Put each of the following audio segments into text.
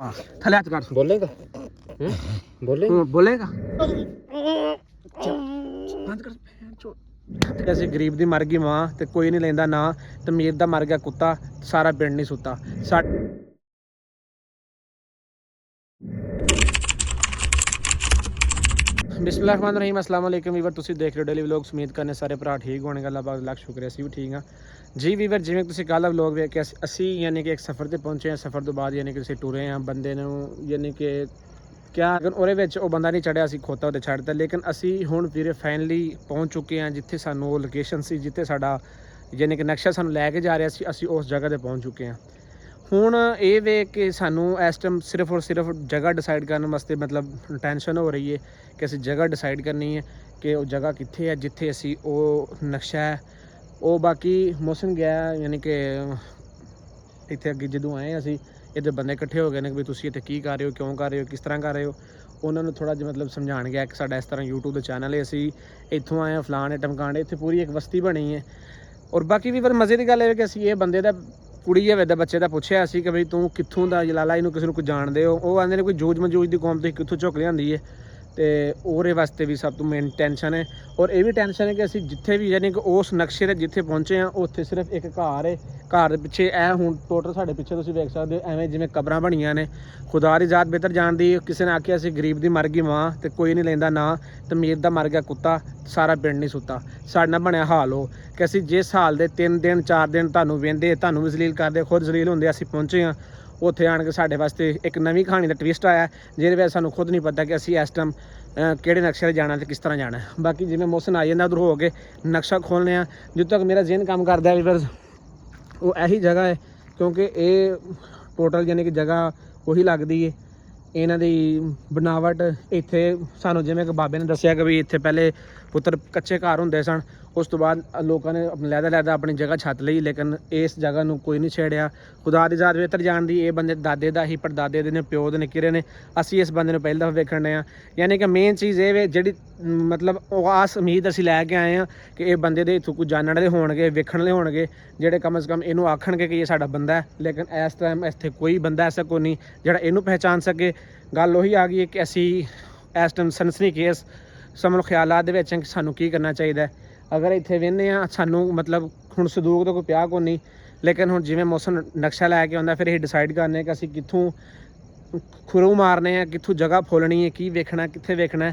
थले हाथ कर बोलेगा बोलेगा बोलेगा ਅਸੀਂ ਗਰੀਬ ਦੀ ਮਰ ਗਈ ਮਾਂ ਤੇ ਕੋਈ ਨਹੀਂ ਲੈਂਦਾ ਨਾ ਤੇ ਅਮੀਰ ਦਾ ਮਰ ਗਿਆ ਕੁੱਤਾ ਸਾਰਾ ਪਿੰਡ ਨਹੀਂ ਸੁੱਤਾ ਬਿਸਮਿਲ੍ਲਾਹਿਰਰਹਿਮਾਨਿਰਰਹੀਮ अस्सलाम वालेकुम ਵੀਵਰ ਤੁਸੀਂ ਦੇਖ ਰਹੇ ਹੋ ਡੇਲੀ ਵਲੌਗਸ ਉਮੀਦ ਕਰਨੇ ਸਾਰੇ ਭਰਾ ਠੀਕ ਹੋਣਗੇ ਅੱਲਾਹ ਪਾਕ ਲੱਖ ਸ਼ੁਕਰ ਅਸੀਂ ਵੀ ਠੀਕ ਹਾਂ ਜੀ ਵੀਵਰ ਜਿਵੇਂ ਤੁਸੀਂ ਕੱਲ੍ਹ ਦਾ ਵਲੌਗ ਵੇਖ ਕੇ ਅਸੀਂ ਯਾਨੀ ਕਿ ਇੱਕ ਸਫ਼ਰ ਤੇ ਪਹੁੰਚੇ ਹਾਂ ਸਫ਼ਰ ਤੋਂ ਬਾਅਦ ਯਾਨੀ ਕਿ ਅਸੀਂ ਟੁਰੇ ਹਾਂ ਬੰਦੇ ਨੂੰ ਯਾਨੀ ਕਿ ਕਿਆ ਅਗਰ ਉਹਦੇ ਵਿੱਚ ਉਹ ਬੰਦਾ ਨਹੀਂ ਚੜਿਆ ਅਸੀਂ ਖੋਤਾ ਉੱਤੇ ਛੱਡਤਾ ਲੇਕਿਨ ਅਸੀਂ ਹੁਣ ਵੀਰੇ ਫਾਈਨਲੀ ਪਹੁੰਚ ਚੁੱਕੇ ਹਾਂ ਜਿੱਥੇ ਸਾਨੂੰ ਉਹ ਲੋਕੇਸ਼ਨ ਸੀ ਜਿੱਥੇ ਸਾਡਾ ਯਾਨੀ ਕਿ ਨਕਸ਼ਾ ਸਾਨੂੰ ਲੈ ਕੇ ਜਾ ਰਿਹਾ ਸੀ ਅਸੀਂ ਉਸ ਜਗ੍ਹਾ ਤੇ ਪਹੁੰਚ ਚੁੱਕੇ ਹਾਂ ਹੁਣ ਇਹ ਵੇਖ ਕੇ ਸਾਨੂੰ ਇਸ ਟਾਈਮ ਸਿਰਫ ਔਰ ਸਿਰਫ ਜਗ੍ਹਾ ਡਿਸਾਈਡ ਕਰਨ ਵਾਸਤੇ ਮਤਲਬ ਟੈਨਸ਼ਨ ਹੋ ਰਹੀ ਹੈ ਕਿ ਅਸੀਂ ਜਗ੍ਹਾ ਡਿਸਾਈਡ ਕਰਨੀ ਹੈ ਕਿ ਉਹ ਜਗ੍ਹਾ ਕਿੱਥੇ ਹੈ ਜਿੱਥੇ ਅਸੀਂ ਉਹ ਨਕਸ਼ਾ ਹੈ ਉਹ ਬਾਕੀ ਮੌਸਮ ਗਿਆ ਯਾਨੀ ਕਿ ਇੱਥੇ ਅੱਗੇ ਜਦੋਂ ਆਏ ਅਸੀਂ ਇੱਥੇ ਬੰਦੇ ਇਕੱਠੇ ਹੋ ਗਏ ਨੇ ਵੀ ਤੁਸੀਂ ਇੱਥੇ ਕੀ ਕਰ ਰਹੇ ਹੋ ਕਿਉਂ ਕਰ ਰਹੇ ਹੋ ਕਿਸ ਤਰ੍ਹਾਂ ਕਰ ਰਹੇ ਹੋ ਉਹਨਾਂ ਨੂੰ ਥੋੜ੍ਹਾ ਜਿਹਾ ਮਤਲਬ ਸਮਝਾਉਣ ਗਿਆ ਕਿ ਸਾਡਾ ਇਸ ਤਰ੍ਹਾਂ YouTube ਦਾ ਚੈਨਲ ਹੈ ਅਸੀਂ ਇੱਥੋਂ ਆਏ ਹਾਂ ਫਲਾਣ ਟਮਕਾਂਡੇ ਇੱਥੇ ਪੂਰੀ ਇੱਕ ਬਸਤੀ ਬਣੀ ਹੈ ਔਰ ਬਾਕੀ ਵੀ ਪਰ ਮਜ਼ੇ ਦੀ ਗੱਲ ਇਹ ਕਿ ਅਸੀਂ ਇਹ ਬੰਦੇ ਦਾ ਕੁੜੀ ਹੈ ਦਾ ਬੱਚੇ ਦਾ ਪੁੱਛਿਆ ਅਸੀਂ ਕਿ ਬਈ ਤੂੰ ਕਿੱਥੋਂ ਦਾ ਜਲਾਲਾ ਇਹਨੂੰ ਕਿਸੇ ਨੂੰ ਕੋਈ ਜਾਣਦੇ ਹੋ ਉਹ ਆਂਦੇ ਨੇ ਕੋਈ ਜੂਝ ਮਜੂਜ ਦੀ ਕੌਮ ਤੁਸੀਂ ਕਿੱਥੋਂ ਝੁੱਕ ਲਿਆਂਦੀ ਹੈ ਤੇ ਉਹਦੇ ਵਾਸਤੇ ਵੀ ਸਭ ਤੋਂ ਮੇਨ ਟੈਨਸ਼ਨ ਹੈ ਔਰ ਇਹ ਵੀ ਟੈਨਸ਼ਨ ਹੈ ਕਿ ਅਸੀਂ ਜਿੱਥੇ ਵੀ ਯਾਨੀ ਕਿ ਉਸ ਨਕਸ਼ੇ ਦੇ ਜਿੱਥੇ ਪਹੁੰਚੇ ਹਾਂ ਉੱਥੇ ਸਿਰਫ ਇੱਕ ਘਰ ਹੈ ਘਰ ਦੇ ਪਿੱਛੇ ਇਹ ਹੁਣ ਟੋਟਲ ਸਾਡੇ ਪਿੱਛੇ ਤੁਸੀਂ ਵੇਖ ਸਕਦੇ ਹੋ ਐਵੇਂ ਜਿਵੇਂ ਕਬਰਾਂ ਬਣੀਆਂ ਨੇ ਖੁਦਾ ਦੀ ਜ਼ਾਤ ਬਿਹਤਰ ਜਾਣਦੀ ਕਿਸੇ ਨੇ ਆਖਿਆ ਅਸੀਂ ਗਰੀਬ ਦੀ ਮਰ ਗਈ ਮਾਂ ਤੇ ਕੋਈ ਨਹੀਂ ਲੈਂਦਾ ਨਾ ਤੇ ਅਮੀਰ ਦਾ ਮਰ ਗਿਆ ਕੁੱਤਾ ਸਾਰਾ ਪਿੰਡ ਨਹੀਂ ਸੁੱਤਾ ਸਾਡੇ ਨਾਲ ਬਣਿਆ ਹਾਲ ਉਹ ਕਿ ਅਸੀਂ ਜਿਸ ਹਾਲ ਦੇ 3 ਦਿਨ 4 ਦਿਨ ਤੁਹਾਨੂੰ ਵੇਂਦੇ ਤੁਹਾਨੂੰ ਵੀ ਜ਼ਲੀਲ ਕਰਦੇ ਖੁਦ ਜ਼ਲੀਲ ਹੁੰਦੇ ਅਸੀਂ ਪਹੁੰਚੇ ਹਾਂ ਉੱਥੇ ਆਣ ਕੇ ਸਾਡੇ ਵਾਸਤੇ ਇੱਕ ਨਵੀਂ ਕਹਾਣੀ ਦਾ ਟਵਿਸਟ ਆਇਆ ਜਿਹਦੇ ਵਿੱਚ ਸਾਨੂੰ ਖੁਦ ਨਹੀਂ ਪਤਾ ਕਿ ਅਸੀਂ ਇਸ ਟਾਈਮ ਕਿਹੜੇ ਨਕਸ਼ੇ 'ਤੇ ਜਾਣਾ ਤੇ ਕਿਸ ਤਰ੍ਹਾਂ ਜਾਣਾ ਬਾਕੀ ਜਿਵੇਂ ਮੌਸਮ ਆ ਜਾਂਦਾ ਉਧਰ ਹੋ ਕੇ ਨਕਸ਼ਾ ਖੋਲ੍ਹਦੇ ਹਾਂ ਜਦੋਂ ਤੱਕ ਮੇਰਾ ਜ਼ਿਹਨ ਕੰਮ ਕਰਦਾ ਵੀ ਫਿਰ ਉਹ ਇਹੀ ਜਗ੍ਹਾ ਹੈ ਕਿਉਂਕਿ ਇਹ ਟੋਟਲ ਯਾਨੀ ਕਿ ਜਗ੍ਹਾ ਉਹੀ ਲੱਗਦੀ ਹੈ ਇਹਨਾਂ ਦੀ ਬਣਾਵਟ ਇੱਥੇ ਸਾਨੂੰ ਜਿਵੇਂ ਕਿ ਬਾਬੇ ਨੇ ਦੱਸਿਆ ਕਿ ਵੀ ਇੱਥੇ ਪਹਿਲੇ ਪੁੱਤਰ ਕੱਚੇ ਘਰ ਹੁੰਦੇ ਸਨ ਉਸ ਤੋਂ ਬਾਅਦ ਲੋਕਾਂ ਨੇ ਲਹਿਦਾ ਆਪਣੀ ਜਗ੍ਹਾ ਛੱਤ ਲਈ ਲੇਕਿਨ ਇਸ ਜਗ੍ਹਾ ਨੂੰ ਕੋਈ ਨਹੀਂ ਛੇੜਿਆ ਖੁਦਾ ਦੀ ਜ਼ਾਤ ਬਿਹਤਰ ਜਾਣਦੀ ਇਹ ਬੰਦੇ ਦਾਦੇ ਦਾ ਹੀ ਪੜਦਾਦੇ ਦੇ ਨੇ ਪਿਓ ਦੇ ਨੇ ਕਿਰੇ ਨੇ ਅਸੀਂ ਇਸ ਬੰਦੇ ਨੂੰ ਪਹਿਲੀ ਦਫਾ ਵੇਖਣ ਡਏ ਹਾਂ ਯਾਨੀ ਕਿ ਮੇਨ ਚੀਜ਼ ਇਹ ਵੇ ਜਿਹੜੀ ਮਤਲਬ ਉਹ ਆਸ ਉਮੀਦ ਅਸੀਂ ਲੈ ਕੇ ਆਏ ਹਾਂ ਕਿ ਇਹ ਬੰਦੇ ਦੇ ਇੱਥੋਂ ਕੁਝ ਜਾਣਨ ਵਾਲੇ ਹੋਣਗੇ ਵੇਖਣ ਵਾਲੇ ਹੋਣਗੇ ਜਿਹੜੇ ਕਮ ਸੇ ਕਮ ਇਹਨੂੰ ਆਖਣਗੇ ਕਿ ਇਹ ਸਾਡਾ ਬੰਦਾ ਹੈ ਲੇਕਿਨ ਇਸ ਟਾਈਮ ਇੱਥੇ ਕੋਈ ਬੰਦਾ ਐਸਾ ਕੋਈ ਨਹੀਂ ਜਿਹੜਾ ਇਹਨੂੰ ਪਹਿਚਾਣ ਸਕੇ ਗੱਲ ਉਹੀ ਆ ਗਈ ਹੈ ਕਿ ਅਸੀਂ ਇਸ ਟਾਈਮ ਸਨਸਨੀ ਕੇਸ ਸਮਝ ਖਿਆਲਾਤ ਦੇ ਵਿੱਚ ਸਾਨੂੰ ਕੀ ਕਰਨਾ ਚਾਹੀਦਾ ਅਗਰ ਇੱਥੇ ਵਹਿੰਦੇ ਹਾਂ ਸਾਨੂੰ ਮਤਲਬ ਹੁਣ ਸੰਦੂਕ ਤਾਂ ਕੋਈ ਪਿਆ ਕੋਈ ਨਹੀਂ ਲੇਕਿਨ ਹੁਣ ਜਿਵੇਂ ਮੌਸਮ ਨਕਸ਼ਾ ਲੈ ਕੇ ਆਉਂਦਾ ਫਿਰ ਇਹ ਡਿਸਾਈਡ ਕਰਨੇ ਕਿ ਅਸੀਂ ਕਿੱਥੋਂ ਖੁਰੂ ਮਾਰਨੇ ਆ ਕਿੱਥੋਂ ਜਗ੍ਹਾ ਫੋਲਣੀ ਹੈ ਕੀ ਵੇਖਣਾ ਕਿੱਥੇ ਵੇਖਣਾ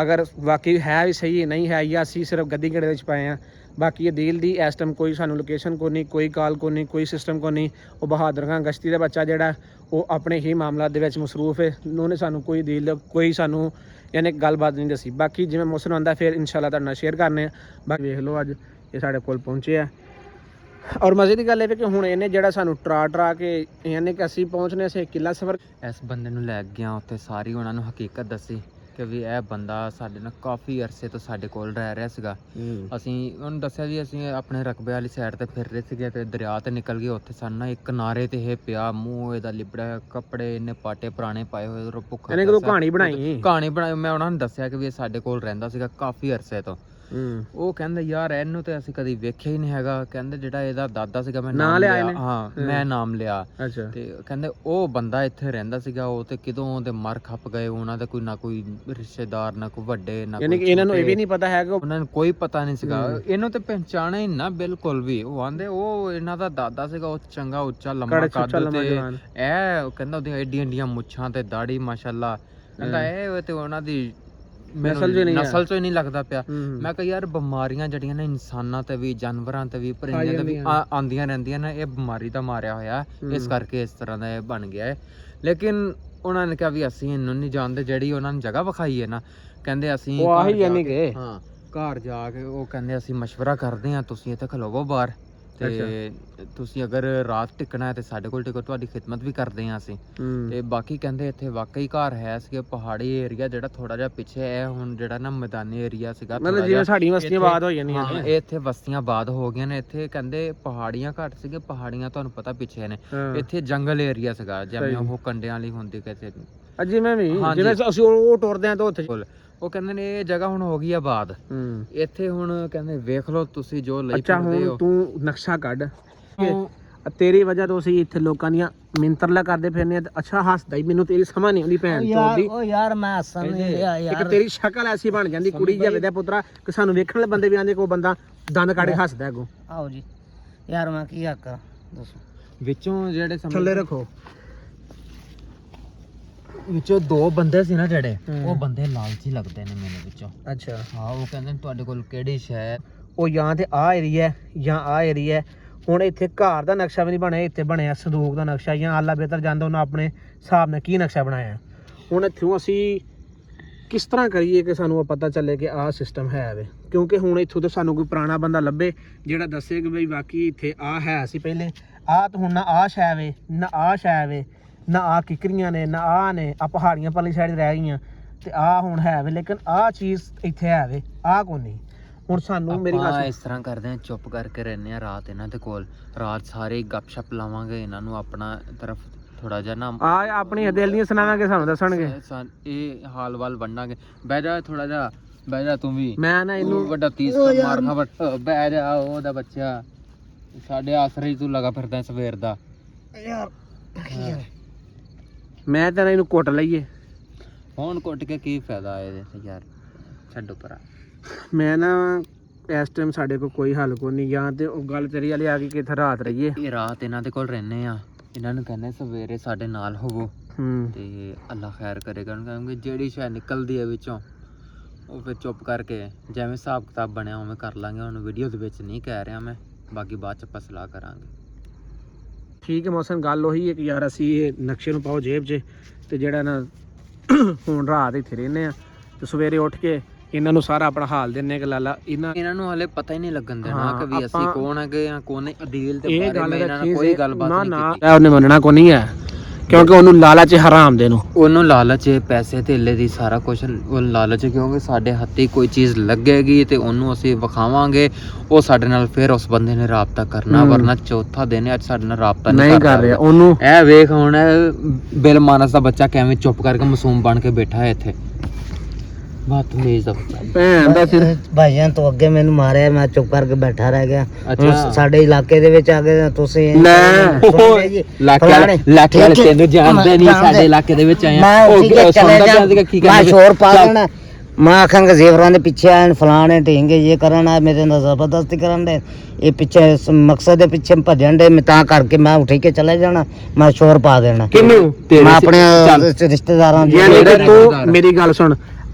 ਅਗਰ ਵਾਕਈ ਹੈ ਵੀ ਸਹੀ ਨਹੀਂ ਹੈ ਜਾਂ ਅਸੀਂ ਸਿਰਫ ਗੱਡੀ ਘੜੇ ਵਿੱਚ ਪਏ ਹਾਂ ਬਾਕੀ ਇਹ ਦਿਲ ਦੀ ਇਸ ਟਾਈਮ ਕੋਈ ਸਾਨੂੰ ਲੋਕੇਸ਼ਨ ਕੋਈ ਨਹੀਂ ਕੋਈ ਕਾਲ ਕੋਈ ਨਹੀਂ ਕੋਈ ਸਿਸਟਮ ਕੋਈ ਨਹੀਂ ਉਹ ਬਹਾਦਰ ਖਾਨ ਗਸ਼ਤੀ ਦਾ ਬੱਚਾ ਜਿਹੜਾ ਉਹ ਆਪਣੇ ਹੀ ਮਾਮਲਾ ਦੇ ਵਿੱਚ ਮਸਰੂਫ ਹੈ ਉਹਨੇ ਸਾਨੂੰ ਕੋਈ ਦਿਲ ਕੋਈ ਸਾਨੂੰ ਯਾਨੀ ਗੱਲਬਾਤ ਨਹੀਂ ਦੱਸੀ ਬਾਕੀ ਜਿਵੇਂ ਮੌਸਮ ਆਉਂਦਾ ਫਿਰ ਇਨਸ਼ਾਅੱਲਾ ਤੁਹਾਡੇ ਨਾਲ ਸ਼ੇਅਰ ਕਰਨੇ ਆ ਬਾਕੀ ਵੇਖ ਲਓ ਅੱਜ ਇਹ ਸਾਡੇ ਕੋਲ ਪਹੁੰਚੇ ਆ ਔਰ ਮਜ਼ੇ ਦੀ ਗੱਲ ਇਹ ਕਿ ਹੁਣ ਇਹਨੇ ਜਿਹੜਾ ਸਾਨੂੰ ਟਰਾ ਕੇ ਯਾਨੀ ਕਿ ਅਸੀਂ ਪਹੁੰਚਨੇ ਅਸੀਂ ਕਿਲਾ ਸਫ਼ਰ ਇਸ ਬੰਦੇ ਨੂੰ ਲੈ ਗਿਆ ਉੱਥੇ ਸਾਰੀ ਉਹਨਾਂ ਨੂੰ ਹਕੀਕਤ ਦੱਸੀ ਕਿ ਵੀ ਇਹ ਬੰਦਾ ਸਾਡੇ ਨਾਲ ਕਾਫੀ ਅਰਸੇ ਤੋਂ ਸਾਡੇ ਕੋਲ ਰਹਿ ਰਿਹਾ ਸੀਗਾ ਅਸੀਂ ਉਹਨੂੰ ਦੱਸਿਆ ਵੀ ਅਸੀਂ ਆਪਣੇ ਰਕਬੇ ਵਾਲੀ ਸਾਈਡ ਤੇ ਫਿਰ ਰਹੇ ਸੀਗੇ ਤੇ ਦਰਿਆ ਤੇ ਨਿਕਲ ਗਏ ਉੱਥੇ ਸਾਨੂੰ ਨਾ ਇੱਕ ਕਿਨਾਰੇ ਤੇ ਇਹ ਪਿਆ ਮੂੰਹ ਇਹਦਾ ਲਿਬੜਿਆ ਕੱਪੜੇ ਇਹਨੇ ਪਾਟੇ ਪੁਰਾਣੇ ਪਾਏ ਹੋਏ ਭੁੱਖਾ ਇਹਨੇ ਕਹਾਣੀ ਬਣਾਈ ਮੈਂ ਉਹਨਾਂ ਨੂੰ ਦੱਸਿਆ ਕਿ ਵੀ ਇਹ ਸਾਡੇ ਕੋਲ ਰਹਿੰਦਾ ਸੀਗਾ ਕਾਫੀ ਅਰਸੇ ਤੋਂ ਉਹ ਕਹਿੰਦੇ ਯਾਰ ਇਹਨੂੰ ਤੇ ਅਸੀਂ ਕਦੀ ਵੇਖਿਆ ਹੀ ਨਹੀਂ ਹੈਗਾ ਕਹਿੰਦੇ ਜਿਹੜਾ ਇਹਦਾ ਦਾਦਾ ਸੀਗਾ ਮੈਂ ਨਾਮ ਲਿਆ ਮੈਂ ਨਾਮ ਲਿਆ ਤੇ ਕਹਿੰਦੇ ਉਹ ਬੰਦਾ ਇੱਥੇ ਰਹਿੰਦਾ ਸੀਗਾ ਉਹ ਤੇ ਕਿਦੋਂ ਦੇ ਮਰ ਖੱਪ ਗਏ ਉਹਨਾਂ ਦਾ ਕੋਈ ਨਾ ਕੋਈ ਰਿਸ਼ਤੇਦਾਰ ਨਾ ਕੋਈ ਵੱਡੇ ਨਾ ਯਾਨੀ ਕਿ ਇਹਨਾਂ ਨੂੰ ਇਹ ਵੀ ਨਹੀਂ ਪਤਾ ਹੈਗਾ ਉਹਨਾਂ ਨੂੰ ਕੋਈ ਪਤਾ ਨਹੀਂ ਸੀਗਾ ਇਹਨੂੰ ਤੇ ਪਹਿਚਾਣਿਆ ਹੀ ਨਾ ਬਿਲਕੁਲ ਵੀ ਉਹ ਆਂਦੇ ਉਹ ਇਹਨਾਂ ਦਾ ਦਾਦਾ ਸੀਗਾ ਉਹ ਚੰਗਾ ਉੱਚਾ ਲੰਮਾ ਕੱਦ ਤੇ ਇਹ ਕਹਿੰਦਾ ਉਹਦੀਆਂ ਏਡੀਆਂ ਮੁੱਛਾਂ ਤੇ ਦਾੜੀ ਮਾਸ਼ਾਅੱਲਾ ਕਹਿੰਦਾ ਇਹ ਤੇ ਉਹਨਾਂ ਦੀ ਨਸਲ ਚੋਂ ਹੀ ਨਹੀਂ ਲੱਗਦਾ ਪਿਆ ਮੈਂ ਕਿਹਾ ਯਾਰ ਬਿਮਾਰੀਆਂ ਜਿਹੜੀਆਂ ਨੇ ਇਨਸਾਨਾਂ ਤੇ ਵੀ ਜਾਨਵਰਾਂ ਤੇ ਵੀ ਪਰਿੰਦਿਆਂ ਤੇ ਵੀ ਆਉਂਦੀਆਂ ਰਹਿੰਦੀਆਂ ਨੇ ਇਹ ਬਿਮਾਰੀ ਦਾ ਮਾਰਿਆ ਹੋਇਆ ਇਸ ਕਰਕੇ ਇਸ ਤਰ੍ਹਾਂ ਦਾ ਇਹ ਬਣ ਗਿਆ ਹੈ ਲੇਕਿਨ ਉਹਨਾਂ ਨੇ ਕਿਹਾ ਵੀ ਅਸੀਂ ਇਹਨੂੰ ਨਹੀਂ ਜਾਣਦੇ ਜਿਹੜੀ ਉਹਨਾਂ ਨੇ ਜਗ੍ਹਾ ਵਿਖਾਈ ਹੈ ਨਾ ਕਹਿੰਦੇ ਅਸੀਂ ਘਰ ਜਾ ਕੇ ਉਹ ਕਹਿੰਦੇ ਅਸੀਂ ਮਸ਼ਵਰਾ ਕਰਦੇ ਹਾਂ ਤੁਸੀਂ ਇੱਥੇ ਖਲੋਵੋ ਬਾਹਰ ਤੇ ਤੁਸੀਂ ਅਗਰ ਰਾਤ ਟਿਕਣਾ ਹੈ ਤੇ ਸਾਡੇ ਕੋਲ ਟਿਕੋ ਤੁਹਾਡੀ ਖਿਦਮਤ ਵੀ ਕਰਦੇ ਹਾਂ ਅਸੀਂ ਤੇ ਬਾਕੀ ਕਹਿੰਦੇ ਇੱਥੇ ਵਾਕਈ ਘਰ ਹੈ ਸੀਗੇ ਪਹਾੜੀ ਏਰੀਆ ਜਿਹੜਾ ਥੋੜਾ ਜਿਹਾ ਪਿੱਛੇ ਹੈ ਹੁਣ ਜਿਹੜਾ ਨਾ ਮੈਦਾਨੀ ਏਰੀਆ ਸੀਗਾ ਮਤਲਬ ਜਿਵੇਂ ਸਾਡੀਆਂ ਬਸਤੀਆਂ ਬਾਦ ਹੋ ਜਾਂਦੀਆਂ ਇਹ ਇੱਥੇ ਬਸਤੀਆਂ ਬਾਦ ਹੋ ਗਈਆਂ ਨੇ ਇੱਥੇ ਕਹਿੰਦੇ ਪਹਾੜੀਆਂ ਘੱਟ ਸੀਗੇ ਪਹਾੜੀਆਂ ਤੁਹਾਨੂੰ ਪਤਾ ਪਿੱਛੇ ਨੇ ਇੱਥੇ ਜੰਗਲ ਏਰੀਆ ਸੀਗਾ ਜਿਵੇਂ ਉਹ ਕੰਡਿਆਂ ਵਾਲੀ ਹੁੰਦੀ ਕਿਸੇ ਜਿਵੇਂ ਵੀ ਜਿਵੇਂ ਅਸੀਂ ਉਹ ਟੁਰਦੇ ਆ ਤਾਂ ਉੱਥੇ ਉਹ ਕਹਿੰਦੇ ਨੇ ਇਹ ਜਗ੍ਹਾ ਹੁਣ ਹੋ ਗਈ ਆਬਾਦ ਇੱਥੇ ਹੁਣ ਕਹਿੰਦੇ ਵੇਖ ਲਓ ਤੁਸੀਂ ਜੋ ਲਈ ਫਿਰਦੇ ਹੋ ਤੂੰ ਨਕਸ਼ਾ ਕੱਢ ਤੇਰੀ ਵਜ੍ਹਾ ਤੋਂ ਅਸੀਂ ਇੱਥੇ ਲੋਕਾਂ ਦੀਆਂ ਮਿੰਤਰਲਾ ਕਰਦੇ ਫਿਰਨੇ ਆ ਤੇ ਅੱਛਾ ਹੱਸਦਾ ਹੀ ਮੈਨੂੰ ਤੇਰੀ ਸਮਝ ਨਹੀਂ ਆਉਂਦੀ ਭੈਣ ਚੋਦ ਦੀ। ਉਹ ਯਾਰ ਮੈਂ ਹੱਸਣ ਨਹੀਂ ਰਿਹਾ ਇੱਕ ਯਾਰ। ਤੇਰੀ ਸ਼ਕਲ ਐਸੀ ਬਣ ਜਾਂਦੀ ਕੁੜੀ ਜਿਹਾ ਵੇਦਾ ਪੁੱਤਰਾ ਕਿ ਸਾਨੂੰ ਵੇਖਣ ਵਾਲੇ ਬੰਦੇ ਵੀ ਆਂਦੇ ਕੋਈ ਬੰਦਾ ਦੰਦ ਕੱਢ ਕੇ ਹੱਸਦਾ ਅੱਗੋਂ। ਆਓ ਜੀ ਯਾਰ ਮੈਂ ਕੀ ਆਖਾਂ ਦੱਸੋ। ਵਿੱਚੋਂ ਜਿਹੜੇ ਥੱਲੇ ਰੱਖੋ। ਵਿੱਚੋਂ 2 ਬੰਦੇ ਸੀ ਨਾ ਜਿਹੜੇ ਉਹ ਬੰਦੇ ਲਾਲਚੀ ਲੱਗਦੇ ਨੇ ਮੈਨੂੰ ਵਿੱਚੋਂ। ਅੱਛਾ ਹਾਂ ਉਹ ਕਹਿੰਦੇ ਨੇ ਤੁਹਾਡੇ ਕੋਲ ਕਿਹੜੀ ਸ਼ੈ। ਉਹ ਜਾਂ ਤੇ ਆ ਏਰੀਆ ਜਾਂ ਆ ਏਰੀਆ। ਹੁਣ ਇੱਥੇ ਘਰ ਦਾ ਨਕਸ਼ਾ ਵੀ ਨਹੀਂ ਬਣਿਆ, ਇੱਥੇ ਬਣਿਆ ਸੰਦੂਕ ਦਾ ਨਕਸ਼ਾ ਜਾਂ ਆਲਾ ਬਿਹਤਰ ਜਾਂਦਾ ਉਹਨਾਂ ਆਪਣੇ ਹਿਸਾਬ ਨਾਲ ਕੀ ਨਕਸ਼ਾ ਬਣਾਇਆ। ਹੁਣ ਇੱਥੋਂ ਅਸੀਂ ਕਿਸ ਤਰ੍ਹਾਂ ਕਰੀਏ ਕਿ ਸਾਨੂੰ ਪਤਾ ਚੱਲੇ ਕਿ ਆਹ ਸਿਸਟਮ ਹੈ ਵੇ, ਕਿਉਂਕਿ ਹੁਣ ਇੱਥੋਂ ਤੇ ਸਾਨੂੰ ਕੋਈ ਪੁਰਾਣਾ ਬੰਦਾ ਲੱਭੇ ਜਿਹੜਾ ਦੱਸੇ ਕਿ ਬਈ ਵਾਕਈ ਇੱਥੇ ਆਹ ਹੈ ਸੀ ਪਹਿਲੇ। ਆਹ ਤਾਂ ਹੁਣ ਨਾ ਆਹ ਸ਼ੈ ਵੇ ਨਾ ਆਹ ਸ਼ੈ ਵੇ ਨਾ ਆਹ ਕਿਕਰੀਆਂ ਨੇ ਨਾ ਆਹ ਨੇ, ਆ ਪਹਾੜੀਆਂ ਪਰਲੀ ਸਾਈਡ ਰਹਿ ਗਈਆਂ ਤੇ ਆਹ ਹੁਣ ਹੈ ਵੇ, ਲੇਕਿਨ ਆਹ ਚੀਜ਼ ਇੱਥੇ ਹੈ ਵੇ, ਆਹ ਕੋਈ ਨਹੀਂ। ਹੁਣ ਸਾਨੂੰ ਮੇਰੀ ਗੱਲ ਇਸ ਤਰ੍ਹਾਂ ਕਰਦੇ ਆ, ਚੁੱਪ ਕਰਕੇ ਰਹਿੰਦੇ ਆ ਰਾਤ ਇਹਨਾਂ ਦੇ ਕੋਲ। ਰਾਤ ਸਾਰੇ ਗੱਪਸ਼ਪ ਲਾਵਾਂਗੇ, ਇਹਨਾਂ ਨੂੰ ਆਪਣਾ ਤਰਫ ਥੋੜਾ ਜਿਹਾ ਨਾ ਆ ਆਪਣੀ ਦਿਲ ਦੀਆਂ ਸੁਣਾਵਾਂਗੇ, ਸਾਨੂੰ ਦੱਸਣਗੇ ਇਹ ਹਾਲ ਵਾਲ ਵੰਡਾਂਗੇ। ਬਹਿ ਜਾ ਥੋੜਾ ਜਿਹਾ, ਬਹਿ ਜਾ ਤੂੰ ਵੀ। ਮੈਂ ਨਾ ਇਹਨੂੰ ਵੱਡਾ 30 ਮਾਰ ਖਾ ਬਹਿ ਜਾ। ਉਹਦਾ ਬੱਚਾ ਸਾਡੇ ਆਸਰੇ ਹੀ ਤੂੰ ਲਗਾ ਫਿਰਦਾ ਸਵੇਰ ਦਾ ਯਾਰ ਮੈਂ ਤਾਂ ਇਹਨੂੰ ਕੁੱਟ ਲਈਏ। ਹੁਣ ਕੁੱਟ ਕੇ ਕੀ ਫਾਇਦਾ ਇਹਦੇ ਤੇ ਯਾਰ, ਛੱਡੋ ਪਰਾ। ਮੈਂ ਨਾ ਇਸ ਟਾਈਮ ਸਾਡੇ ਕੋਲ ਕੋਈ ਹੱਲ ਕੋਈ ਨਹੀਂ, ਜਾਂ ਤੇ ਉਹ ਗੱਲ ਤੇਰੀ ਵਾਲੀ ਆ ਗਈ ਕਿ ਇੱਥੇ ਰਾਤ ਰਹੀਏ। ਇਹ ਰਾਤ ਇਹਨਾਂ ਦੇ ਕੋਲ ਰਹਿੰਦੇ ਆ, ਇਹਨਾਂ ਨੂੰ ਕਹਿੰਦੇ ਸਵੇਰੇ ਸਾਡੇ ਨਾਲ ਹੋਵੋ ਤੇ ਅੱਲਾ ਖੈਰ ਕਰੇਗਾ। ਕਹਾਂਗੇ ਜਿਹੜੀ ਸ਼ਾਇਦ ਨਿਕਲਦੀ ਹੈ ਵਿੱਚੋਂ ਉਹ ਫਿਰ ਚੁੱਪ ਕਰਕੇ ਜਿਵੇਂ ਹਿਸਾਬ ਕਿਤਾਬ ਬਣਿਆ ਉਵੇਂ ਕਰ ਲਾਂਗੇ। ਹੁਣ ਵੀਡੀਓ ਦੇ ਵਿੱਚ ਨਹੀਂ ਕਹਿ ਰਿਹਾ ਮੈਂ, ਬਾਕੀ ਬਾਅਦ ਚ ਆਪਾਂ ਸਲਾਹ ਕਰਾਂਗੇ। ਠੀਕ ਹੈ ਮੌਸਮ, ਗੱਲ ਉਹੀ ਹੈ ਕਿ ਯਾਰ ਅਸੀਂ ਇਹ ਨਕਸ਼ੇ ਨੂੰ ਪਾਓ ਜੇਬ 'ਚ ਤੇ ਜਿਹੜਾ ਨਾ ਹੁਣ ਰਾਤ ਇੱਥੇ ਰਹਿੰਦੇ ਆ ਤੇ ਸਵੇਰੇ ਉੱਠ ਕੇ ਇਹਨਾਂ ਨੂੰ ਸਾਰਾ ਆਪਣਾ ਹਾਲ ਦਿੰਨੇ ਕਿ ਲਾਲਾ ਇਹਨਾਂ ਨੂੰ ਹਲੇ ਪਤਾ ਹੀ ਨਹੀਂ ਲੱਗਣ ਦੇਣਾ ਕਿ ਵੀ ਅਸੀਂ ਕੌਣ ਹੈਗੇ ਆ ਕੌਣ ਨਹੀਂ। ਅਦੀਲ ਤੇ ਇਹ ਬਾਰੇ ਗੱਲ ਮੈਂ ਇਹਨਾਂ ਨਾਲ ਰੱਖੀ ਕੋਈ ਗੱਲਬਾਤ ਨਾ ਨਹੀਂ ਨਾ ਕੀਤੀ। ਉਹਨੇ ਮੰਨਣਾ ਕੋ ਨਹੀਂ ਹੈ ਕਿਉਂਕਿ ਉਹਨੂੰ ਲਾਲਚ ਹਰਾਮ ਦੇ ਨੂੰ, ਉਹਨੂੰ ਲਾਲਚ ਹੈ ਪੈਸੇ ਧੇਲੇ ਦੀ, ਸਾਰਾ ਕੁਝ ਉਹ ਲਾਲਚ ਹੈ। ਕਿਉਂਕਿ ਸਾਡੇ ਹੱਥੀ ਕੋਈ ਚੀਜ਼ ਲੱਗੇਗੀ ਤੇ ਉਹਨੂੰ ਅਸੀਂ ਵਿਖਾਵਾਂਗੇ, ਉਹ ਸਾਡੇ ਨਾਲ ਫਿਰ ਉਸ ਬੰਦੇ ਨੇ ਰਾਬਤਾ ਕਰਨਾ। ਵਰਨਾ ਚੌਥਾ ਦਿਨ ਅੱਜ ਸਾਡੇ ਨਾਲ ਰਾਬਤਾ ਨਹੀਂ ਕਰ ਰਿਹਾ ਉਹਨੂੰ। ਇਹ ਵੇਖ ਹੁਣ ਬਿਲ ਮਾਨਸ ਦਾ ਬੱਚਾ ਕਿਵੇਂ ਚੁੱਪ ਕਰਕੇ ਮਾਸੂਮ ਬਣ ਕੇ ਬੈਠਾ ਹੈ ਇੱਥੇ। ਬਦਤਮੀਜ਼ ਦਾ ਬੱਚਾ ਭੈਣ ਦਾ ਸਿਰ ਭਾਈਆਂ ਤੋਂ ਅੱਗੇ ਮੈਨੂੰ ਮਾਰਿਆ, ਮੈਂ ਚੁੱਪ ਕਰਕੇ ਬੈਠਾ ਰਹਿ ਗਿਆ। ਅੱਛਾ ਸਾਡੇ ਇਲਾਕੇ ਦੇ ਵਿੱਚ ਆ ਕੇ ਤੁਸੀਂ ਇਲਾਕੇ ਵਾਲੇ ਤੈਨੂੰ ਜਾਣਦੇ ਨਹੀਂ, ਸਾਡੇ ਇਲਾਕੇ ਦੇ ਵਿੱਚ ਆਏ ਮੈਂ ਸ਼ੋਰ ਪਾ ਦੇਣਾ, ਮੈਂ ਆਖਾਂਗਾ ਜ਼ੇਵਰਾਂ ਦੇ ਪਿੱਛੇ ਆਏ ਫਲਾਣੇ ਢੇਂਗੇ ਇਹ ਕਰਨ ਆ, ਮੇਰੇ ਨਾਲ ਜ਼ਬਰਦਸਤੀ ਕਰਨ ਦੇ, ਇਹ ਪਿੱਛੇ ਮਕਸਦ ਦੇ ਪਿੱਛੇ ਭੱਜਣ ਦੇ, ਮੈਂ ਤਾਂ ਕਰਕੇ ਮੈਂ ਉੱਠ ਕੇ ਚਲੇ ਜਾਣਾ, ਮੈਂ ਸ਼ੋਰ ਪਾ ਦੇਣਾ। ਕਿਹਨੂੰ? ਮੈਂ ਆਪਣੇ ਰਿਸ਼ਤੇਦਾਰਾਂ ਤੂੰ ਮੇਰੀ ਗੱਲ ਸੁਣ,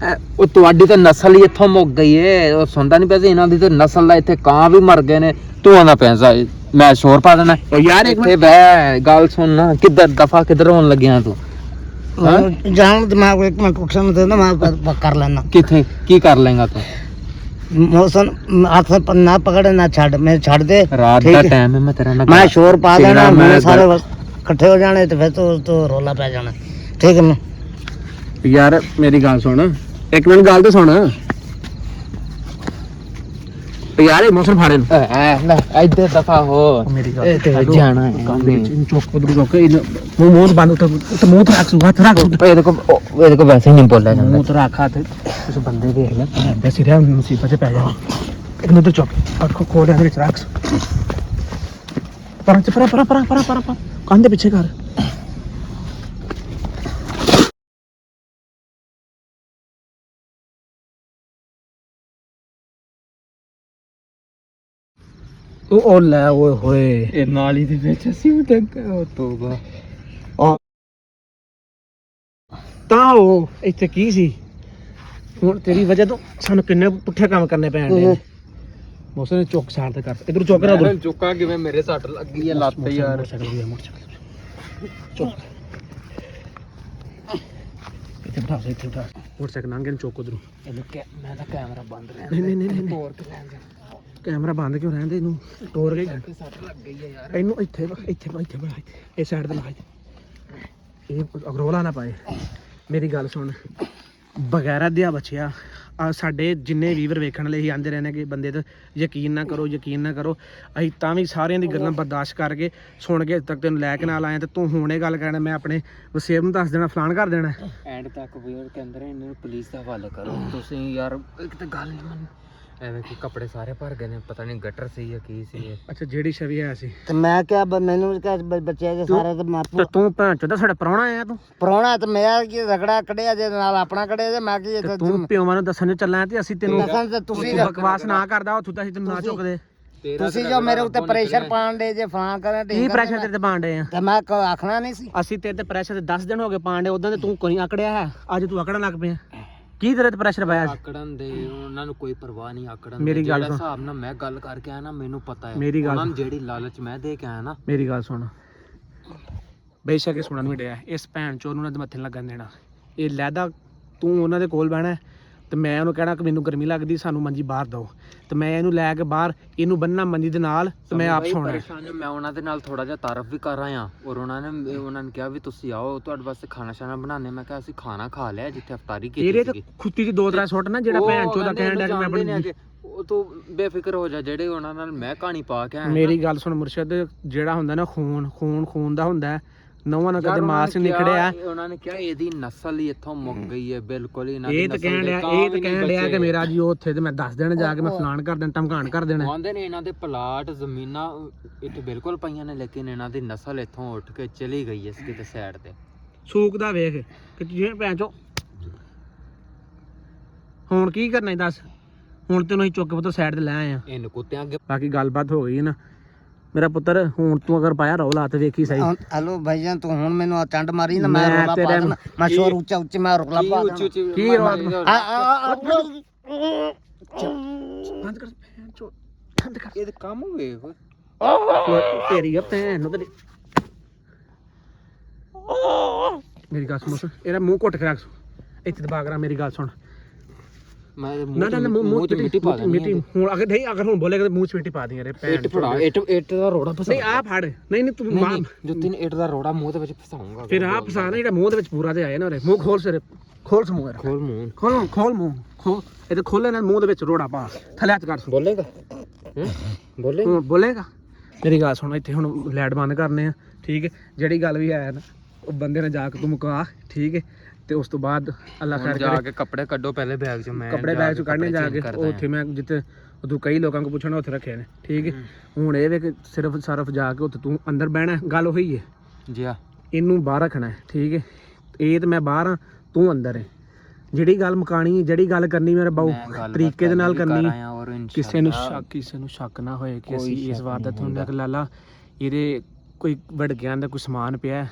ਉਹ ਤੁਹਾਡੀ ਤਾਂ ਨਸਲ ਹੀ ਇੱਥੋਂ ਮੁੱਕ ਗਈ ਏ। ਉਹ ਸੁਣਦਾ ਨਹੀਂ ਪਿਆ ਸੀ ਇਹਨਾਂ ਦੀ ਤੇ ਨਸਲ ਦਾ ਇੱਥੇ ਕਾਂ ਵੀ ਮਰ ਗਏ ਨੇ। ਤੂੰ ਆਂਦਾ ਪੈਸਾ ਮੈਂ ਸ਼ੋਰ ਪਾ ਦੇਣਾ ਯਾਰ। ਇੱਥੇ ਬਹਿ ਗੱਲ ਸੁਣ ਨਾ, ਕਿੱਧਰ ਦਫਾ ਕਿੱਧਰ ਹੋਣ ਲੱਗਿਆ ਤੂੰ? ਜਾਣ ਦਿਮਾਗ ਇੱਕ ਮਿੰਟ ਪੁੱਛਣ ਦੇ ਨਾ, ਮੈਂ ਕਰ ਲੈਣਾ। ਕਿੱਥੇ ਕੀ ਕਰ ਲੇਗਾ ਤੂੰ? ਮੌਸਮ ਹੱਥ ਨਾ ਪਕੜੇ ਨਾ ਛੱਡ, ਮੈਂ ਛੱਡ ਦੇ। ਰਾਤ ਦਾ ਟਾਈਮ ਹੈ, ਮੈਂ ਤੇਰਾ ਨਾਲ ਮੈਂ ਸ਼ੋਰ ਪਾ ਦੇਣਾ, ਮੈਂ ਸਾਰੇ ਇਕੱਠੇ ਹੋ ਜਾਣੇ ਤੇ ਫਿਰ ਤੂੰ ਰੋਲਾ ਪੈ ਜਾਣਾ। ਠੀਕ ਹੈ ਯਾਰ ਮੇਰੀ ਗੱਲ ਸੁਣ, ਇੱਕ ਮਿੰਟ ਗੱਲ ਤਾਂ ਸੁਣ ਯਾਰ। ਇਹ ਮੌਸਮ ਫਾੜੇ ਨੂੰ ਇੱਧਰ ਦਫਾ ਹੋ, ਮੇਰੀ ਗੱਲ ਜਾਣਾ ਹੈ ਚੁੱਕ ਉਧਰ ਚੁੱਕ ਮੂੰਹ ਮੂੰਹ ਬੰਦ ਉੱਤੇ ਮੂੰਹ ਤੇ ਰੱਖ, ਹੱਥ ਰੱਖ। ਇਹਦੇ ਕੋ ਵੈਸੇ ਹੀ ਨਹੀਂ ਬੋਲਿਆ ਜਾਂਦਾ। ਮੂੰਹ ਤੇ ਰੱਖ ਹੱਥ। ਉਸ ਬੰਦੇ ਦੇਖ ਲੈ ਭੈਣ ਸਿਰਿਆ ਮੁਸੀਬਤ 'ਚ ਪੈ ਜਾਣਾ। ਇੱਕ ਨੂੰ ਤੇ ਚੁੱਕ ਅੱਖੋਂ ਖੋਲ ਦੇ ਵਿੱਚ ਰੱਖ, ਪਰਾਂ ਚ ਪਰਾਂ ਕੰਨ ਦੇ ਪਿੱਛੇ ਕਰ। ਉਹ ਲੈ ਓਏ ਹੋਏ, ਇਹ ਨਾਲੀ ਦੇ ਵਿੱਚ ਅਸੀਂ ਵੀ ਟੰਕ ਤੋਬਾ। ਤਾਂ ਉਹ ਇੱਥੇ ਕੀ ਸੀ? ਹੁਣ ਤੇਰੀ ਵਜ੍ਹਾ ਤੋਂ ਸਾਨੂੰ ਕਿੰਨੇ ਪੁੱਠੇ ਕੰਮ ਕਰਨੇ ਪੈਣ ਦੇ। ਮੌਸਮ ਨੇ ਚੁੱਕ ਸਾਰ ਤੇ ਕਰ, ਇਧਰ ਚੁੱਕ ਰਿਹਾ ਉਧਰ ਚੁੱਕਾ ਕਿਵੇਂ ਮੇਰੇ ਸੱਟ ਲੱਗੀ ਹੈ ਲੱਤ ਯਾਰ। ਚੁੱਕ ਇੱਥੇ ਬਿਠਾ, ਇੱਥੇ ਬਿਠਾ। ਮੋਟਰਸਾਈਕਲ ਲੰਘ ਗਿਆ, ਚੁੱਕ ਉਧਰੋਂ। ਮੈਂ ਤਾਂ ਕੈਮਰਾ ਬੰਦ ਰਹਿਣ ਨਹੀਂ ਤੋੜ ਕੇ ਲੈਣ ਦੇ। ਕੈਮਰਾ ਬੰਦ ਕਿਉਂ ਰਹਿੰਦੇ? ਇਹਨੂੰ ਤੋੜ ਕੇ ਸੱਟ ਲੱਗ ਗਈ ਹੈ ਯਾਰ। ਇਹਨੂੰ ਇੱਥੇ ਬਣਾ, ਇਹ ਸਾਈਡ ਤੇ ਲਾ, ਇਹ ਅਗਰੋਲਾ ਨਾ ਪਾਏ। ਮੇਰੀ ਗੱਲ ਸੁਣ, ਬਗੈਰਾ ਦਿਆ ਬਚਿਆ ਸਾਡੇ ਜਿੰਨੇ ਵੀਵਰ ਵੇਖਣ ਲਈ ਹੀ ਆਂਦੇ ਰਹਿੰਦੇ ਕਿ ਬੰਦੇ ਤੇ ਯਕੀਨ ਨਾ ਕਰੋ, ਯਕੀਨ ਨਾ ਕਰੋ। ਅਸੀਂ ਤਾਂ ਵੀ ਸਾਰਿਆਂ ਦੀ ਗੱਲਾਂ ਬਰਦਾਸ਼ਤ ਕਰਕੇ ਸੁਣ ਕੇ ਤੱਕ ਤੈਨੂੰ ਲੈ ਕੇ ਨਾਲ ਆਇਆ ਤੇ ਤੂੰ ਹੁਣ ਇਹ ਗੱਲ ਕਹਿਣਾ ਮੈਂ ਆਪਣੇ ਵਸੇਬ ਨੂੰ ਦੱਸ ਦੇਣਾ, ਫਲਾਣ ਕਰ ਦੇਣਾ। ਐਂਡ ਤੱਕ ਵੀਰ ਕਹਿੰਦੇ ਰਹੇ ਇਹਨਾਂ ਨੂੰ ਪੁਲਿਸ ਦਾ ਹਵਾਲਾ ਕਰੋ ਤੁਸੀਂ ਯਾਰ। ਇੱਕ ਤਾਂ ਗੱਲ ਨਹੀਂ ਮੰਨ, ਐਵੇਂ ਕਿ ਕੱਪੜੇ ਸਾਰੇ ਭਰ ਗਏ ਨੇ, ਪਤਾ ਨਹੀਂ ਗਟਰ ਸੀ ਜਾਂ ਕੀ ਸੀ ਇਹ। ਅੱਛਾ ਜਿਹੜੀ ਛਵੀ ਹੈ ਸੀ ਤੇ ਮੈਂ ਕਿਹਾ ਮੈਨੂੰ ਕਿਹਾ ਬੱਚੇ ਦੇ ਸਾਰੇ ਤੇ ਮੈਂ ਤੇ ਤੂੰ ਭੈਣ ਚੋਦਾ ਸਾਡਾ ਪ੍ਰਾਹੁਣਾ ਆਇਆ ਤੂੰ ਪ੍ਰਾਹੁਣਾ ਤੇ ਮੇਰਾ ਕੀ ਰਗੜਾ ਕੱਢਿਆ ਜੇ ਨਾਲ ਆਪਣਾ ਕੱਢਿਆ ਜੇ ਮੈਂ ਕੀ ਤੇ ਤੂੰ ਪਿਓਵਾਂ ਨੂੰ ਦੱਸਣ ਨੂੰ ਚੱਲਾਂ ਤੇ ਅਸੀਂ ਤੈਨੂੰ ਦੱਸਣ ਤੇ ਤੁਸੀਂ ਤੂੰ ਬਕਵਾਸ ਨਾ ਕਰਦਾ ਉੱਥੋਂ ਤਾਂ ਅਸੀਂ ਤੈਨੂੰ ਨਾ ਚੁੱਕਦੇ। ਤੁਸੀਂ ਜੋ ਮੇਰੇ ਉੱਤੇ ਪ੍ਰੈਸ਼ਰ ਪਾਣ ਦੇ ਜੇ ਫਾਂ ਕਰਨ ਕੀ ਪ੍ਰੈਸ਼ਰ ਤੇਰੇ ਤੇ ਪਾਉਂਦੇ ਆ? ਤੇ ਮੈਂ ਆਖਣਾ ਨਹੀਂ ਸੀ। ਅਸੀਂ ਤੇਰੇ ਤੇ ਪ੍ਰੈਸ਼ਰ 10 ਦਿਨ ਹੋ ਗਏ ਪਾਉਂਦੇ, ਉਦੋਂ ਤੇ ਤੂੰ ਕੋਈ ਆਕੜਿਆ ਹੈ, ਅੱਜ ਤੂੰ ਆਕੜਨ ਲੱਗ ਪਿਆ। ਕੀ ਤੇਰੇ ਤੇ ਪ੍ਰੈਸ਼ਰ ਪਾਇਆ? ਆਕੜਨ ਦੇ ਉਹਨਾਂ ਨੂੰ ਕੋਈ ਪਰਵਾਹ ਨਹੀਂ ਆਕੜਨ ਮੇਰੀ ਗੱਲ ਸੁਣ, ਹਿਸਾਬ ਨਾਲ ਮੈਂ ਗੱਲ ਕਰਕੇ ਆਇਆ ਨਾ, ਮੈਨੂੰ ਪਤਾ ਹੈ ਮੇਰੀ ਗੱਲ ਉਹਨਾਂ ਨੂੰ ਜਿਹੜੀ ਲਾਲਚ ਮੈਂ ਦੇ ਕੇ ਆਇਆ ਨਾ। ਮੇਰੀ ਗੱਲ ਸੁਣ, ਬੇਸ਼ੱਕ ਇਹ ਸੁਣਨ ਵੀ ਡਿਆ, ਇਸ ਭੈਣ ਚੋਰ ਨੂੰ ਉਹਨਾਂ ਦੇ ਮੱਥੇ ਨੀ ਲੱਗਣ ਦੇਣਾ। ਇਹ ਲੈਦਾ ਤੂੰ ਉਹਨਾਂ ਦੇ ਕੋਲ ਬਹਿਣਾ ਤੇ ਮੈਂ ਉਹਨੂੰ ਕਹਿਣਾ ਕਿ ਮੈਨੂੰ ਗਰਮੀ ਲੱਗਦੀ, ਸਾਨੂੰ ਮੰਜੀ ਬਾਹਰ ਦਿਓ, ਤੇ ਮੈਂ ਇਹਨੂੰ ਲੈ ਕੇ ਬਾਹਰ ਇਹਨੂੰ ਬੰਨਣਾ ਮੰਜੀ ਦੇ ਨਾਲ ਤੇ ਮੈਂ ਆਪ ਸੌਣਾ। ਮੈਂ ਉਹਨਾਂ ਦੇ ਨਾਲ ਥੋੜਾ ਜਿਹਾ ਤਾਰਫ ਵੀ ਕਰ ਆਇਆ, ਔਰ ਉਹਨਾਂ ਨੇ ਕਿਹਾ ਵੀ ਤੁਸੀਂ ਆਓ ਤੁਹਾਡੇ ਵਾਸਤੇ ਖਾਣਾ ਸ਼ਾਨਾ ਬਣਾਣੇ। ਮੈਂ ਕਿਹਾ ਅਸੀਂ ਖਾਣਾ ਖਾ ਲਿਆ ਜਿੱਥੇ ਅਫਤਾਰੀ ਕੀਤੀ ਇਹਦੇ ਸੀਗੀ। ਤੇ ਖੁੱਤੀ ਦੀ 2-3 ਸੁੱਟ ਨਾ, ਜਿਹੜਾ ਭੈਣ ਚੋਰ ਦਾ ਕਹਿਣ ਡਿਆ ਕਿ ਮੈਂ ਆਪਣੀ। ਉਹ ਤੂੰ ਬੇਫਿਕਰ ਹੋ ਜਾ, ਜਿਹੜੇ ਉਹਨਾਂ ਨਾਲ ਮੈਂ ਕਹਾਣੀ ਪਾ ਕੇ ਆਇਆ। ਮੇਰੀ ਗੱਲ ਸੁਣ ਮੁਰਸ਼ਦ, ਜਿਹੜਾ ਹੁੰਦਾ ਨਾ ਖੂਨ ਦਾ ਹੁੰਦਾ, ਨੌਵਾਂ ਨਾਲ ਕਦੇ ਮਾਸ ਨਿਕੜਿਆ। ਉਹਨਾਂ ਨੇ ਕਿਹਾ ਇਹਦੀ ਨਸਲ ਹੀ ਇੱਥੋਂ ਮੁੱਕ ਗਈ ਹੈ ਬਿਲਕੁਲ ਹੀ। ਇਹ ਤਾਂ ਕਹਿਣ ਡਿਆ ਕਿ ਮੇਰਾ ਜੀ ਉੱਥੇ ਤੇ ਮੈਂ ਦੱਸ ਦੇਣ ਜਾ ਕੇ ਮੈਂ ਫਲਾਣ ਕਰ ਦੇਣਾ, ਧਮਕਾਣ ਕਰ ਦੇਣਾ। ਕਹਿੰਦੇ ਨੇ ਇਹਨਾਂ ਦੇ ਪਲਾਟ ਜ਼ਮੀਨਾਂ ਇੱਥੇ ਬਿਲਕੁਲ ਪਈਆਂ ਨੇ, ਲੇਕਿਨ ਇਹਨਾਂ ਦੀ ਨਸਲ ਇੱਥੋਂ ਉੱਠ ਕੇ ਚਲੀ ਗਈ ਹੈ ਕਿਤੇ ਸਾਈਡ ਤੇ। ਸੂਕ ਦਾ ਵੇਖ ਕਿ ਜਿਵੇਂ ਭੈਣ ਚੋ ਹੁਣ ਕੀ ਕਰਨਾ ਦੱਸ। ਹੁਣ ਤੈਨੂੰ ਅਸੀਂ ਚੁੱਕ ਪੁੱਤ ਸਾਈਡ ਤੇ ਲੈ ਆਏ ਆ। ਇਹਨੂੰ ਕੁੱਤਿਆਂ ਅੱਗੇ ਬਾਕੀ ਗੱਲਬਾਤ ਹੋ ਗਈ ਨਾ ਮੇਰਾ ਪੁੱਤਰ। ਹੁਣ ਤੂੰ ਅਗਰ ਪਾਇਆ ਰੌਲਾ ਤੇ ਵੇਖੀ ਸਹੀ। ਹਲੋ ਭਾਈਜਾਨ ਤੂੰ ਹੁਣ ਮੈਨੂੰ ਚੰਡ ਮਾਰੀ ਨਾ, ਮੈਂ ਰੋਲਾ ਪਾ ਦੇਣਾ, ਮੈਂ ਸ਼ੋਰ ਉੱਚਾ ਮੈਂ ਰੋਲਾ ਪਾ ਦੇਣਾ। ਕੀ ਰੌਲਾ? ਬੰਦ ਕਰ ਭੈਣ ਚੋ, ਬੰਦ ਕਰ। ਇਹ ਕੰਮ ਵੇਖ ਤੇਰੀ ਆ ਭੈਣ ਨੂੰ ਤੇ ਮੇਰੀ ਗੱਲ ਸੁਣ, ਇਹਦਾ ਮੂੰਹ ਘੁੱਟ ਕੇ ਰੱਖ ਇੱਥੇ ਦਬਾ ਕਰਾਂ। ਮੇਰੀ ਗੱਲ ਸੁਣ, ਮੈਂ ਨਾ ਮੂੰਹ ਚ ਮਿੱਟੀ ਪਾ ਦੇਣੀ। ਹੁਣ ਅਗਰ ਹੁਣ ਬੋਲੇਗਾ ਤੇ ਮੂੰਹ ਚ ਮਿੱਟੀ ਪਾ ਦੀ। ਅਰੇ ਭੈਣ ਇੱਟ ਦਾ ਰੋੜਾ ਫਸਾ। ਨਹੀਂ ਆ ਫੜ, ਨਹੀਂ ਤੂੰ ਜੁੱਤੀ ਨੇ ਇੱਟ ਦਾ ਰੋੜਾ ਮੂੰਹ ਦੇ ਵਿੱਚ ਫਸਾਉਂਗਾ। ਫਿਰ ਆ ਫਸਾ ਨਾ, ਜਿਹੜਾ ਮੂੰਹ ਦੇ ਵਿੱਚ ਪੂਰਾ ਤੇ ਆਇਆ ਨਾ। ਉਰੇ ਮੂੰਹ ਖੋਲ ਸਿਰੇ, ਖੋਲ ਸਮੂਹ, ਖੋਲ ਮੂੰਹ, ਖੋਲ ਮੂੰਹ, ਖੋਲ ਇਹਦੇ ਖੋਲੇ ਨਾਲ ਮੂੰਹ ਦੇ ਵਿੱਚ ਰੋੜਾ ਪਾ, ਥੱਲੇ ਹੱਥ ਕਰ। ਬੋਲੇਗਾ ਬੋਲੇਗਾ। ਮੇਰੀ ਗੱਲ ਸੁਣ, ਇੱਥੇ ਹੁਣ ਲਾਈਟ ਬੰਦ ਕਰਨੇ ਆ, ਠੀਕ ਹੈ? ਜਿਹੜੀ ਗੱਲ ਵੀ ਆਇਆ ਨਾ ਉਹ ਬੰਦੇ ਨੇ ਜਾ ਕੇ ਤੂੰ ਮੁਕਾ, ਠੀਕ ਹੈ? ਤੇ ਉਸ ਤੋਂ ਬਾਅਦ ਅੱਲਾ ਖੈਰ ਕਰੇ, ਜਾ ਕੇ ਕੱਪੜੇ ਕੱਢੋ ਪਹਿਲੇ ਬੈਗ ਚੋਂ। ਮੈਂ ਕੱਪੜੇ ਬੈਗ ਚੋਂ ਕੱਢਨੇ ਜਾ ਕੇ ਉੱਥੇ ਮੈਂ ਜਿੱਥੇ ਤੂੰ ਕਈ ਲੋਕਾਂ ਕੋਲ ਪੁੱਛਣਾ ਉੱਥੇ ਰੱਖੇ ਨੇ, ਠੀਕ ਹੈ? ਹੁਣ ਇਹ ਵੇ ਕਿ ਸਿਰਫ ਸਰਫ ਜਾ ਕੇ ਉੱਥੇ ਤੂੰ ਅੰਦਰ ਬਹਿਣਾ। ਗੱਲ ਉਹੀ ਹੈ ਜੀ ਆ, ਇਹਨੂੰ ਬਾਹਰ ਰੱਖਣਾ, ਠੀਕ ਹੈ? ਇਹ ਤੇ ਮੈਂ ਬਾਹਰ ਆ, ਤੂੰ ਅੰਦਰ ਹੈ। ਜਿਹੜੀ ਗੱਲ ਮੁਕਾਣੀ, ਜਿਹੜੀ ਗੱਲ ਕਰਨੀ ਮੇਰੇ ਬਾਊ ਤਰੀਕੇ ਦੇ ਨਾਲ ਕਰਨੀ। ਕਿਸੇ ਨੂੰ ਸ਼ੱਕ ਨਾ ਹੋਏ ਕਿ ਅਸੀਂ ਇਸ ਵਾਰਦਾਤ ਨੂੰ ਕਿ ਲਾਲਾ ਇਹਦੇ ਕੋਈ ਵੜਗਿਆਂ ਦਾ ਕੋਈ ਸਮਾਨ ਪਿਆ,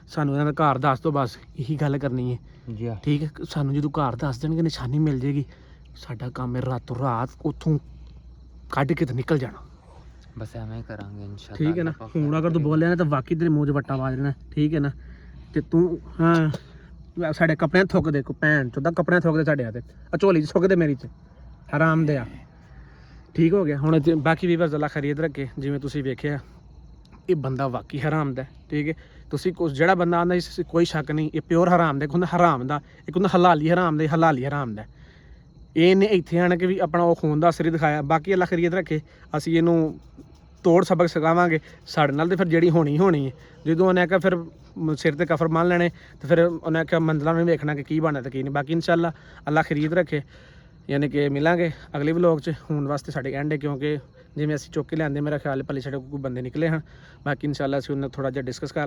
ਸਾਨੂੰ ਇਹਨਾਂ ਦਾ ਘਰ ਦੱਸ ਦੋ, ਬਸ ਇਹੀ ਗੱਲ ਕਰਨੀ ਹੈ ਜੀ ਆ। ਠੀਕ ਹੈ? ਸਾਨੂੰ ਜਦੋਂ ਘਰ ਦੱਸ ਦੇਣਗੇ, ਨਿਸ਼ਾਨੀ ਮਿਲ ਜੇਗੀ, ਸਾਡਾ ਕੰਮ ਹੈ ਰਾਤੋਂ ਰਾਤ ਉੱਥੋਂ ਕੱਢ ਕੇ ਤੇ ਨਿਕਲ ਜਾਣਾ। ਬਸ ਐਵੇਂ ਹੀ ਕਰਾਂਗੇ ਇਨਸ਼ਾਅੱਲਾ, ਠੀਕ ਹੈ ਨਾ? ਹੁਣ ਅਗਰ ਤੂੰ ਬੋਲਿਆ ਨਾ ਤਾਂ ਵਾਕਈ ਤੇਰੇ ਮੂੰਹ 'ਚ ਵੱਟਾ ਵੱਜ ਜਾਣਾ, ਠੀਕ ਹੈ ਨਾ? ਤੇ ਤੂੰ ਹਾਂ ਸਾਡੇ ਕੱਪੜਿਆਂ ਥੁੱਕ ਦੇ, ਕੋ ਭੈਣ ਚੋਦਾ ਕੱਪੜਿਆਂ ਥੁੱਕ ਦੇ ਸਾਡੇ ਆ ਤੇ ਝੋਲੀ 'ਚ ਥੁੱਕ ਦੇ ਮੇਰੀ 'ਚ, ਹਰਾਮ ਦੇ ਆ। ਠੀਕ ਹੋ ਗਿਆ? ਹੁਣ ਬਾਕੀ ਵੀ ਬਸ ਅੱਲਾ ਖੈਰੀਅਤ ਰੱਖੇ। ਜਿਵੇਂ ਤੁਸੀਂ ਵੇਖਿਆ ਇਹ ਬੰਦਾ ਵਾਕਈ ਹਰਾਮ ਦਾ, ਠੀਕ ਹੈ? ਤੁਸੀਂ ਕੁਛ ਜਿਹੜਾ ਬੰਦਾ ਆਉਂਦਾ ਇਸ ਕੋਈ ਸ਼ੱਕ ਨਹੀਂ ਇਹ ਪਿਓਰ ਹਰਾਮ ਦਾ। ਇੱਕ ਹੁੰਦਾ ਹਰਾਮ ਦਾ, ਇੱਕ ਹੁੰਦਾ ਹਲਾਲੀ ਹਰਾਮ ਦਾ, ਹਲਾਲੀ ਹਰਾਮ ਦਾ। ਇਹਨੇ ਇੱਥੇ ਆਣ ਕੇ ਵੀ ਆਪਣਾ ਉਹ ਖੂਨ ਦਾ ਅਸਰ ਦਿਖਾਇਆ। ਬਾਕੀ ਅੱਲਾ ਖੈਰੀਅਤ ਰੱਖੇ, ਅਸੀਂ ਇਹਨੂੰ ਤੋੜ ਸਬਕ ਸਿਖਾਵਾਂਗੇ ਸਾਡੇ ਨਾਲ। ਤੇ ਫਿਰ ਜਿਹੜੀ ਹੋਣੀ ਹੈ, ਜਦੋਂ ਉਹਨੇ ਆਖਿਆ ਫਿਰ ਸਿਰ ਤੇ ਕਫਰ ਮੰਨ ਲੈਣੇ, ਤੇ ਫਿਰ ਉਹਨੇ ਆਖਿਆ ਮੰਜ਼ਲਾਂ ਨੂੰ ਵੇਖਣਾ ਕਿ ਕੀ ਬਣਦਾ ਤੇ ਕੀ ਨਹੀਂ। ਬਾਕੀ ਇਨਸ਼ਾਅੱਲਾ ਅੱਲਾ ਖੈਰੀਅਤ ਰੱਖੇ, ਯਾਨੀ ਕਿ ਮਿਲਾਂਗੇ ਅਗਲੇ ਵਲੋਗ 'ਚ। ਹੁਣ ਵਾਸਤੇ ਸਾਡੇ ਐਂਡ ਹੈ, ਕਿਉਂਕਿ ਜਿਵੇਂ ਅਸੀਂ ਚੁੱਕ ਕੇ ਲਿਆਂਦੇ ਮੇਰਾ ਖਿਆਲ ਭਲੇ ਸਾਡੇ ਕੋਈ ਬੰਦੇ ਨਿਕਲੇ ਹਨ। ਬਾਕੀ ਇਨਸ਼ਾਅੱਲਾ ਅਸੀਂ ਉਹਨਾਂ ਥੋੜ੍ਹਾ ਜਿਹਾ ਡਿਸਕਸ ਕਰ